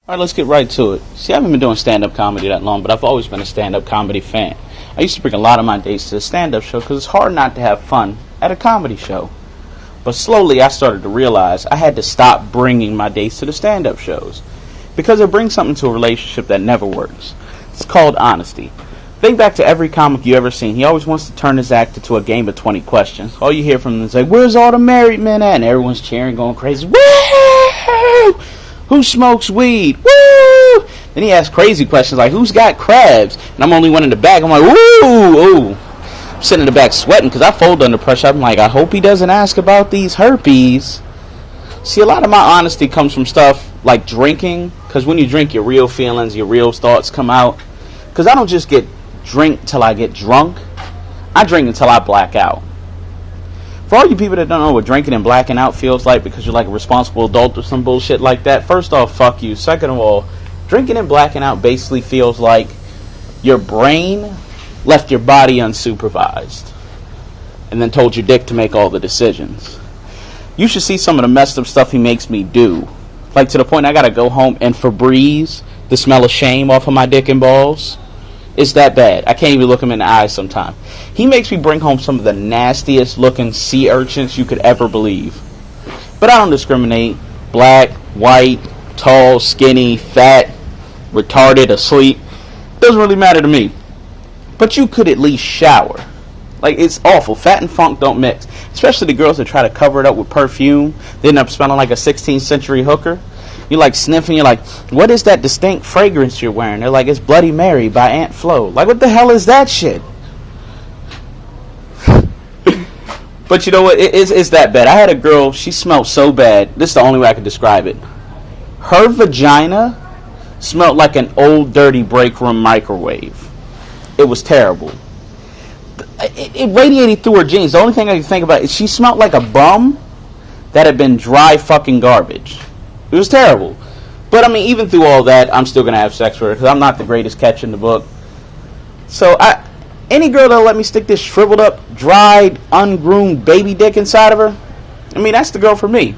Alright, let's get right to it. See, I haven't been doing stand-up comedy that long, but I've always been a stand-up comedy fan. I used to bring a lot of my dates to the stand-up show because it's hard not to have fun at a comedy show. But slowly I started to realize I had to stop bringing my dates to the stand-up shows because it brings something to a relationship that never works. It's called honesty. Think back to every comic you ever seen. He always wants to turn his act into a game of 20 questions. All you hear from him is like, "Where's all the married men at?" And everyone's cheering, going crazy. Woo! Who smokes weed? Woo! Then he asks crazy questions like, who's got crabs? And I'm only one in the back. I'm like, woo! Ooh. I'm sitting in the back sweating because I fold under pressure. I'm like, I hope he doesn't ask about these herpes. See, a lot of my honesty comes from stuff like drinking, because when you drink, your real feelings, your real thoughts come out. Because I don't just drink till I get drunk. I drink until I black out. For all you people that don't know what drinking and blacking out feels like because you're like a responsible adult or some bullshit like that, first off, fuck you. Second of all, drinking and blacking out basically feels like your brain left your body unsupervised and then told your dick to make all the decisions. You should see some of the messed up stuff he makes me do. Like to the point I gotta go home and Febreze the smell of shame off of my dick and balls. It's that bad. I can't even look him in the eyes sometimes. He makes me bring home some of the nastiest looking sea urchins you could ever believe. But I don't discriminate. Black, white, tall, skinny, fat, retarded, asleep. Doesn't really matter to me. But you could at least shower. Like, it's awful. Fat and funk don't mix. Especially the girls that try to cover it up with perfume. They end up smelling like a 16th century hooker. You're like sniffing, you're like, what is that distinct fragrance you're wearing? They're like, it's Bloody Mary by Aunt Flo. Like, what the hell is that shit? But you know what? It's that bad. I had a girl, she smelled so bad. This is the only way I can describe it. Her vagina smelled like an old dirty break room microwave. It was terrible. It radiated through her jeans. The only thing I can think about is she smelled like a bum that had been dry fucking garbage. It was terrible. But, I mean, even through all that, I'm still going to have sex with her because I'm not the greatest catch in the book. So, any girl that'll let me stick this shriveled up, dried, ungroomed baby dick inside of her, I mean, that's the girl for me.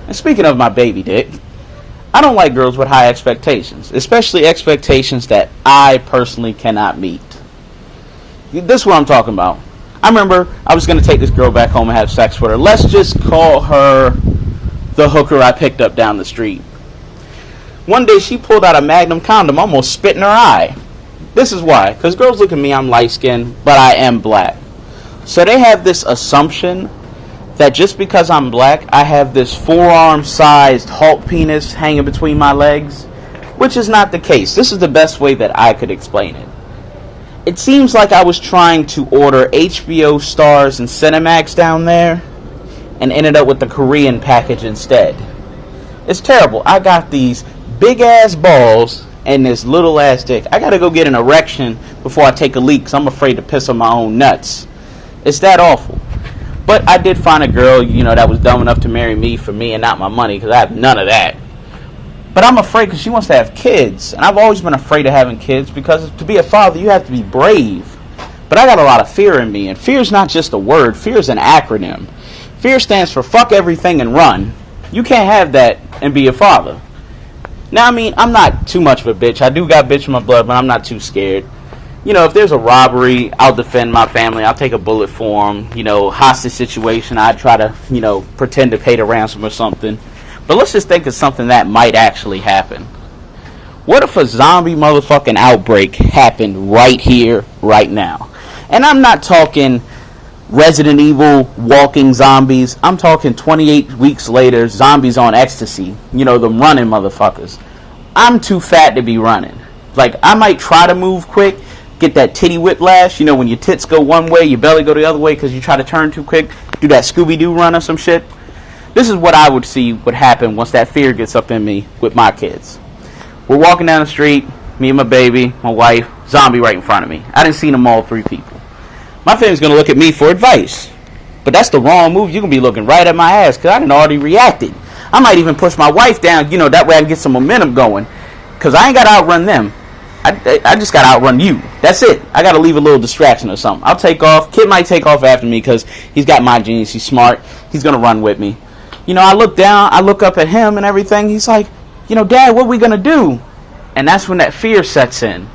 And speaking of my baby dick, I don't like girls with high expectations, especially expectations that I personally cannot meet. This is what I'm talking about. I remember I was going to take this girl back home and have sex with her. Let's just call her the hooker I picked up down the street. One day she pulled out a Magnum condom, almost spit in her eye. This is why. Because girls look at me, I'm light-skinned, but I am black. So they have this assumption that just because I'm black, I have this forearm-sized Hulk penis hanging between my legs, which is not the case. This is the best way that I could explain it. It seems like I was trying to order HBO Stars and Cinemax down there, and ended up with the Korean package instead. It's terrible. I got these big ass balls and this little ass dick. I gotta go get an erection before I take a leak because I'm afraid to piss on my own nuts. It's that awful. But I did find a girl, that was dumb enough to marry me for me and not my money because I have none of that. But I'm afraid because she wants to have kids. And I've always been afraid of having kids because to be a father you have to be brave. But I got a lot of fear in me. And fear is not just a word. Fear is an acronym. Fear stands for fuck everything and run. You can't have that and be a father. Now, I mean, I'm not too much of a bitch. I do got bitch in my blood, but I'm not too scared. If there's a robbery, I'll defend my family. I'll take a bullet for them. Hostage situation, I'd try to, pretend to pay the ransom or something. But let's just think of something that might actually happen. What if a zombie motherfucking outbreak happened right here, right now? And I'm not talking Resident Evil walking zombies. I'm talking 28 weeks later, zombies on ecstasy. Them running motherfuckers. I'm too fat to be running. Like, I might try to move quick, get that titty whiplash. When your tits go one way, your belly go the other way because you try to turn too quick. Do that Scooby-Doo run or some shit. This is what I would see would happen once that fear gets up in me with my kids. We're walking down the street, me and my baby, my wife, zombie right in front of me. I didn't see them all three people. My family's going to look at me for advice. But that's the wrong move. You're going to be looking right at my ass because I done already reacted. I might even push my wife down, that way I can get some momentum going. Because I ain't got to outrun them. I just got to outrun you. That's it. I got to leave a little distraction or something. I'll take off. Kid might take off after me because he's got my genes. He's smart. He's going to run with me. I look down. I look up at him and everything. He's like, Dad, what are we going to do? And that's when that fear sets in.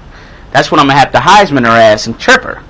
That's when I'm going to have to Heisman her ass and trip her.